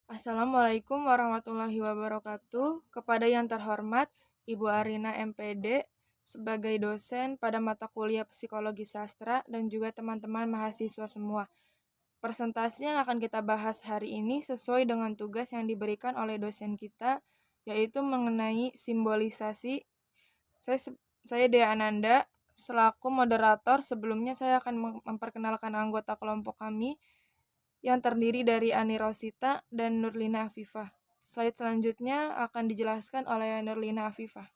Assalamualaikum warahmatullahi wabarakatuh. Kepada yang terhormat Ibu Arina MPD sebagai dosen pada mata kuliah Psikologi Sastra dan juga teman-teman mahasiswa semua. Presentasi yang akan kita bahas hari ini sesuai dengan tugas yang diberikan oleh dosen kita, yaitu mengenai simbolisasi. Saya Dea Ananda, selaku moderator. Sebelumnya saya akan memperkenalkan anggota kelompok kami, yang terdiri dari Ani Rosita dan Nurlina Afifah. Slide selanjutnya akan dijelaskan oleh Nurlina Afifah.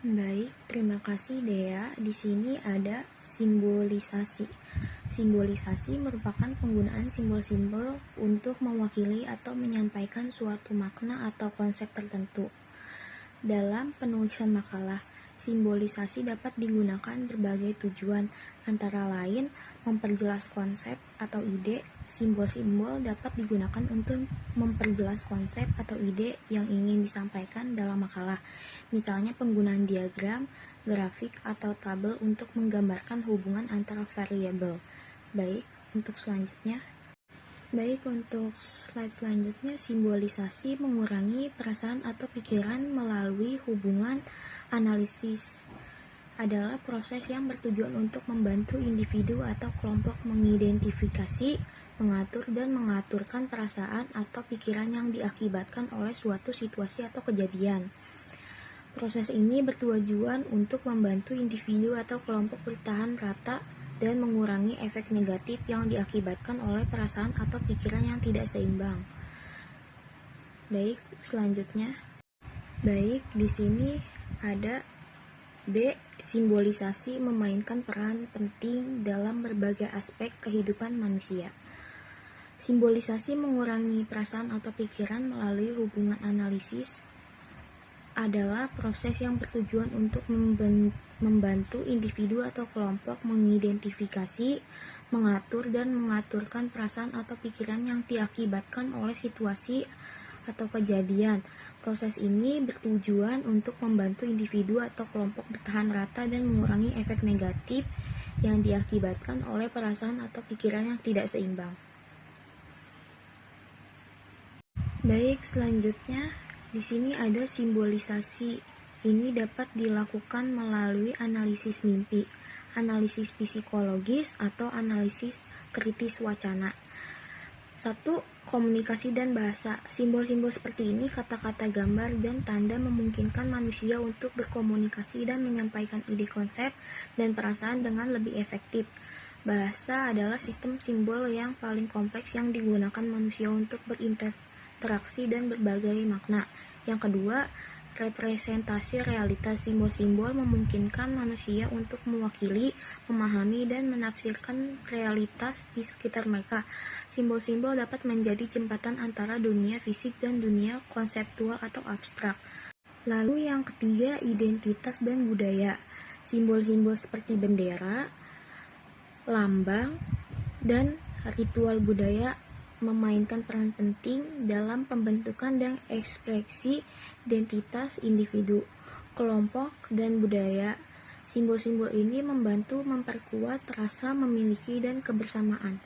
Baik, terima kasih Dea. Di sini ada simbolisasi. Simbolisasi merupakan penggunaan simbol-simbol untuk mewakili atau menyampaikan suatu makna atau konsep tertentu. Dalam penulisan makalah, simbolisasi dapat digunakan berbagai tujuan, antara lain memperjelas konsep atau ide. Simbol-simbol dapat digunakan untuk memperjelas konsep atau ide yang ingin disampaikan dalam makalah. Misalnya penggunaan diagram, grafik, atau tabel untuk menggambarkan hubungan antara variabel. Baik, untuk slide selanjutnya, simbolisasi mengurangi perasaan atau pikiran melalui hubungan analisis. Adalah proses yang bertujuan untuk membantu individu atau kelompok mengidentifikasi, mengatur, dan mengaturkan perasaan atau pikiran yang diakibatkan oleh suatu situasi atau kejadian. Proses ini bertujuan untuk membantu individu atau kelompok bertahan rata dan mengurangi efek negatif yang diakibatkan oleh perasaan atau pikiran yang tidak seimbang. Baik, selanjutnya. Baik, di sini ada B. Simbolisasi memainkan peran penting dalam berbagai aspek kehidupan manusia. Simbolisasi mengurangi perasaan atau pikiran melalui hubungan analisis adalah proses yang bertujuan untuk membantu individu atau kelompok mengidentifikasi, mengatur, dan mengaturkan perasaan atau pikiran yang diakibatkan oleh situasi atau kejadian. Proses ini bertujuan untuk membantu individu atau kelompok bertahan rata dan mengurangi efek negatif yang diakibatkan oleh perasaan atau pikiran yang tidak seimbang. Baik, selanjutnya di sini ada simbolisasi. Ini dapat dilakukan melalui analisis mimpi, analisis psikologis, atau analisis kritis wacana. 1. Komunikasi dan bahasa. Simbol-simbol seperti ini, kata-kata, gambar, dan tanda memungkinkan manusia untuk berkomunikasi dan menyampaikan ide, konsep, dan perasaan dengan lebih efektif. Bahasa adalah sistem simbol yang paling kompleks yang digunakan manusia untuk berinteraksi dan berbagai makna. Yang kedua, representasi realitas. Simbol-simbol memungkinkan manusia untuk mewakili, memahami, dan menafsirkan realitas di sekitar mereka. Simbol-simbol dapat menjadi jembatan antara dunia fisik dan dunia konseptual atau abstrak. Lalu yang ketiga, identitas dan budaya. Simbol-simbol seperti bendera, lambang, dan ritual budaya memainkan peran penting dalam pembentukan dan ekspresi identitas individu, kelompok, dan budaya. Simbol-simbol ini membantu memperkuat rasa memiliki dan kebersamaan.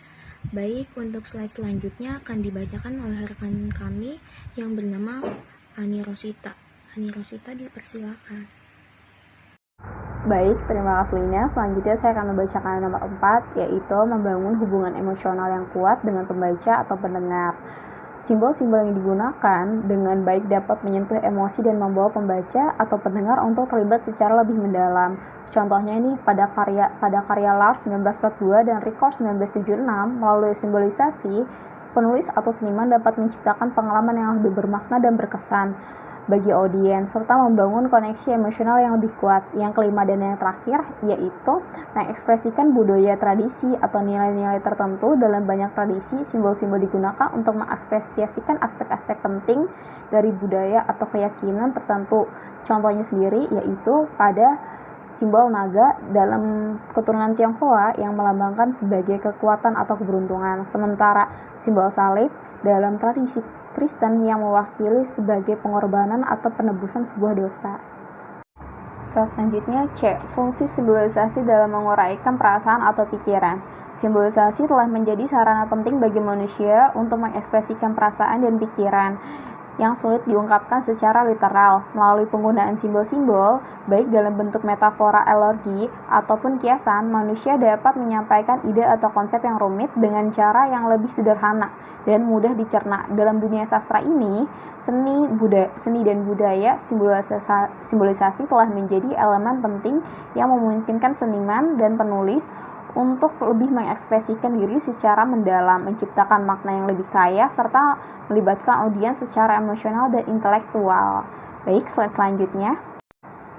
Baik, untuk slide selanjutnya akan dibacakan oleh rekan kami yang bernama Ani Rosita. Ani Rosita, dipersilakan. Baik, terima kasih Lina. Selanjutnya saya akan membacakan nomor 4, yaitu membangun hubungan emosional yang kuat dengan pembaca atau pendengar. Simbol-simbol yang digunakan dengan baik dapat menyentuh emosi dan membawa pembaca atau pendengar untuk terlibat secara lebih mendalam. Contohnya ini pada karya Lars 1942 dan Ricord 1976, melalui simbolisasi, penulis atau seniman dapat menciptakan pengalaman yang lebih bermakna dan berkesan bagi audiens, serta membangun koneksi emosional yang lebih kuat. Yang kelima dan yang terakhir, yaitu mengekspresikan budaya tradisi atau nilai-nilai tertentu. Dalam banyak tradisi, simbol-simbol digunakan untuk mengapresiasikan aspek-aspek penting dari budaya atau keyakinan tertentu. Contohnya sendiri yaitu pada simbol naga dalam keturunan Tionghoa yang melambangkan sebagai kekuatan atau keberuntungan, sementara simbol salib dalam tradisi Kristen yang mewakili sebagai pengorbanan atau penebusan sebuah dosa. Selanjutnya C. Fungsi simbolisasi dalam menguraikan perasaan atau pikiran. Simbolisasi telah menjadi sarana penting bagi manusia untuk mengekspresikan perasaan dan pikiran yang sulit diungkapkan secara literal. Melalui penggunaan simbol-simbol, baik dalam bentuk metafora alergi ataupun kiasan, manusia dapat menyampaikan ide atau konsep yang rumit dengan cara yang lebih sederhana dan mudah dicerna. Dalam dunia sastra ini, seni dan budaya simbolisasi telah menjadi elemen penting yang memungkinkan seniman dan penulis untuk lebih mengekspresikan diri secara mendalam, menciptakan makna yang lebih kaya, serta melibatkan audiens secara emosional dan intelektual. Baik, slide selanjutnya.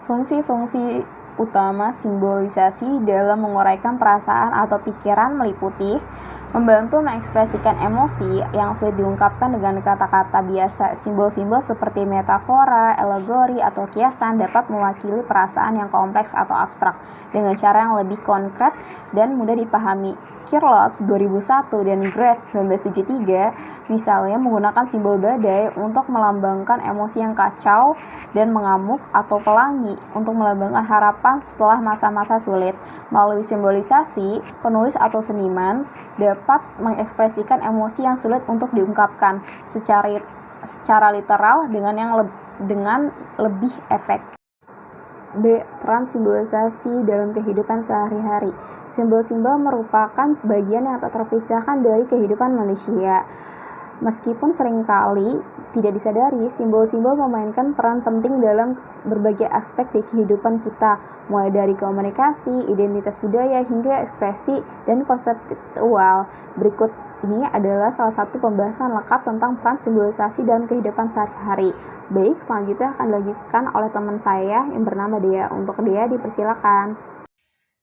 Fungsi-fungsi utama simbolisasi dalam menguraikan perasaan atau pikiran meliputi membantu mengekspresikan emosi yang sulit diungkapkan dengan kata-kata biasa. Simbol-simbol seperti metafora, alegori, atau kiasan dapat mewakili perasaan yang kompleks atau abstrak dengan cara yang lebih konkret dan mudah dipahami. Kirlot 2001 dan Gret 1973 misalnya menggunakan simbol badai untuk melambangkan emosi yang kacau dan mengamuk, atau pelangi untuk melambangkan harapan setelah masa-masa sulit. Melalui simbolisasi, penulis atau seniman dapat mengekspresikan emosi yang sulit untuk diungkapkan secara literal dengan lebih efektif. B. Peran simbolisasi dalam kehidupan sehari-hari. Simbol-simbol merupakan bagian yang tak terpisahkan dari kehidupan manusia. Meskipun seringkali tidak disadari, simbol-simbol memainkan peran penting dalam berbagai aspek di kehidupan kita, mulai dari komunikasi, identitas budaya, hingga ekspresi dan konseptual. Berikut ini adalah salah satu pembahasan lengkap tentang peran simbolisasi dalam kehidupan sehari-hari. Baik, selanjutnya akan dilanjutkan oleh teman saya yang bernama Dea. Untuk Dea, dipersilakan.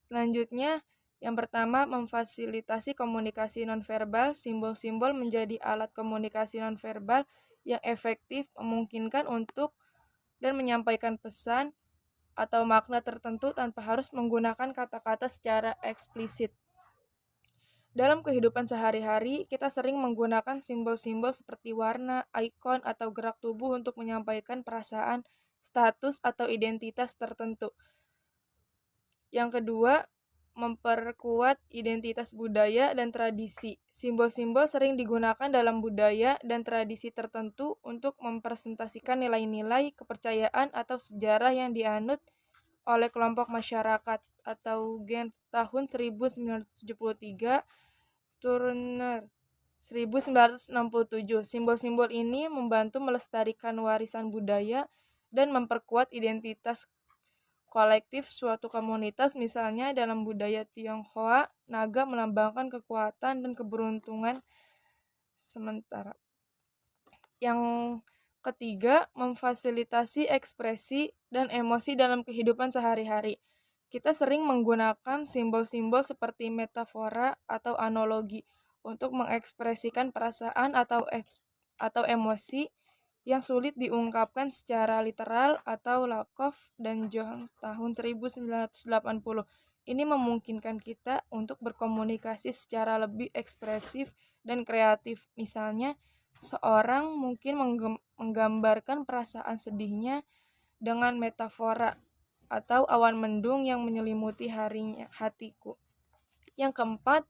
Selanjutnya, yang pertama, memfasilitasi komunikasi nonverbal. Simbol-simbol menjadi alat komunikasi nonverbal yang efektif, memungkinkan untuk dan menyampaikan pesan atau makna tertentu tanpa harus menggunakan kata-kata secara eksplisit. Dalam kehidupan sehari-hari, kita sering menggunakan simbol-simbol seperti warna, ikon, atau gerak tubuh untuk menyampaikan perasaan, status, atau identitas tertentu. Yang kedua, memperkuat identitas budaya dan tradisi. Simbol-simbol sering digunakan dalam budaya dan tradisi tertentu untuk mempresentasikan nilai-nilai, kepercayaan, atau sejarah yang dianut oleh kelompok masyarakat. Atau Gen tahun 1973, Turner 1967. Simbol-simbol ini membantu melestarikan warisan budaya dan memperkuat identitas kolektif suatu komunitas. Misalnya dalam budaya Tionghoa, naga melambangkan kekuatan dan keberuntungan sementara. Yang ketiga, memfasilitasi ekspresi dan emosi dalam kehidupan sehari-hari. Kita sering menggunakan simbol-simbol seperti metafora atau analogi untuk mengekspresikan perasaan atau emosi yang sulit diungkapkan secara literal atau lakof. Dan Johannes tahun 1980. Ini memungkinkan kita untuk berkomunikasi secara lebih ekspresif dan kreatif. Misalnya, seorang mungkin menggambarkan perasaan sedihnya dengan metafora atau awan mendung yang menyelimuti hatiku. Yang keempat,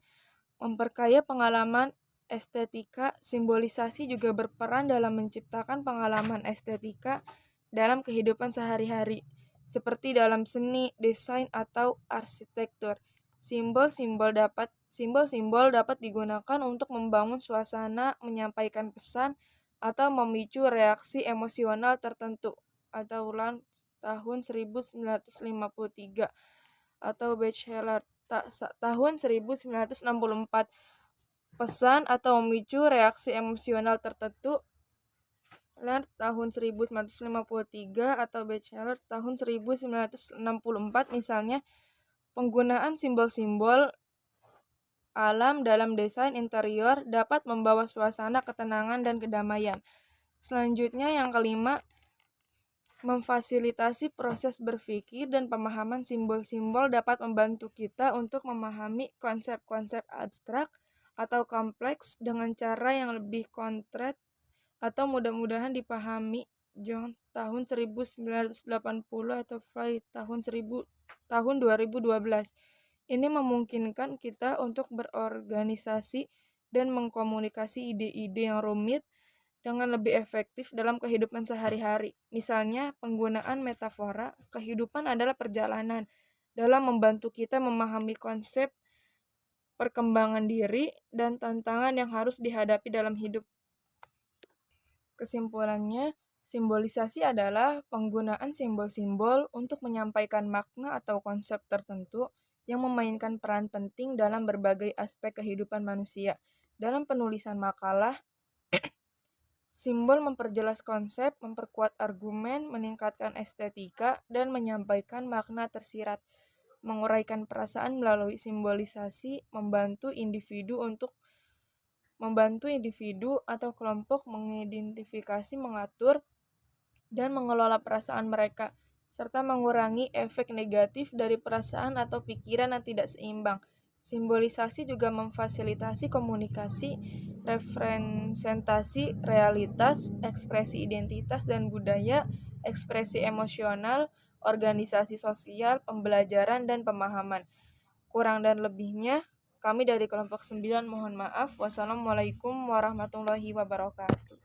memperkaya pengalaman estetika. Simbolisasi juga berperan dalam menciptakan pengalaman estetika dalam kehidupan sehari-hari, seperti dalam seni, desain, atau arsitektur. Simbol-simbol dapat digunakan untuk membangun suasana, menyampaikan pesan, atau memicu reaksi emosional tertentu. Atau tahun 1953 atau Batchelor tahun 1964. Pesan atau memicu reaksi emosional tertentu. Tahun 1953 atau Batchelor tahun 1964. Misalnya, penggunaan simbol-simbol alam dalam desain interior dapat membawa suasana ketenangan dan kedamaian. Selanjutnya, yang kelima, memfasilitasi proses berpikir dan pemahaman. Simbol-simbol dapat membantu kita untuk memahami konsep-konsep abstrak atau kompleks dengan cara yang lebih konkret atau mudah-mudahan dipahami. John tahun 1980 atau Fry tahun 2012. Ini memungkinkan kita untuk berorganisasi dan mengkomunikasi ide-ide yang rumit dengan lebih efektif dalam kehidupan sehari-hari. Misalnya, penggunaan metafora kehidupan adalah perjalanan dalam membantu kita memahami konsep perkembangan diri dan tantangan yang harus dihadapi dalam hidup. Kesimpulannya, simbolisasi adalah penggunaan simbol-simbol untuk menyampaikan makna atau konsep tertentu yang memainkan peran penting dalam berbagai aspek kehidupan manusia. Dalam penulisan makalah, simbol memperjelas konsep, memperkuat argumen, meningkatkan estetika, dan menyampaikan makna tersirat. Menguraikan perasaan melalui simbolisasi membantu individu atau kelompok mengidentifikasi, mengatur, dan mengelola perasaan mereka, serta mengurangi efek negatif dari perasaan atau pikiran yang tidak seimbang. Simbolisasi juga memfasilitasi komunikasi, representasi realitas, ekspresi identitas dan budaya, ekspresi emosional, organisasi sosial, pembelajaran, dan pemahaman. Kurang dan lebihnya, kami dari kelompok 9 mohon maaf. Wassalamualaikum warahmatullahi wabarakatuh.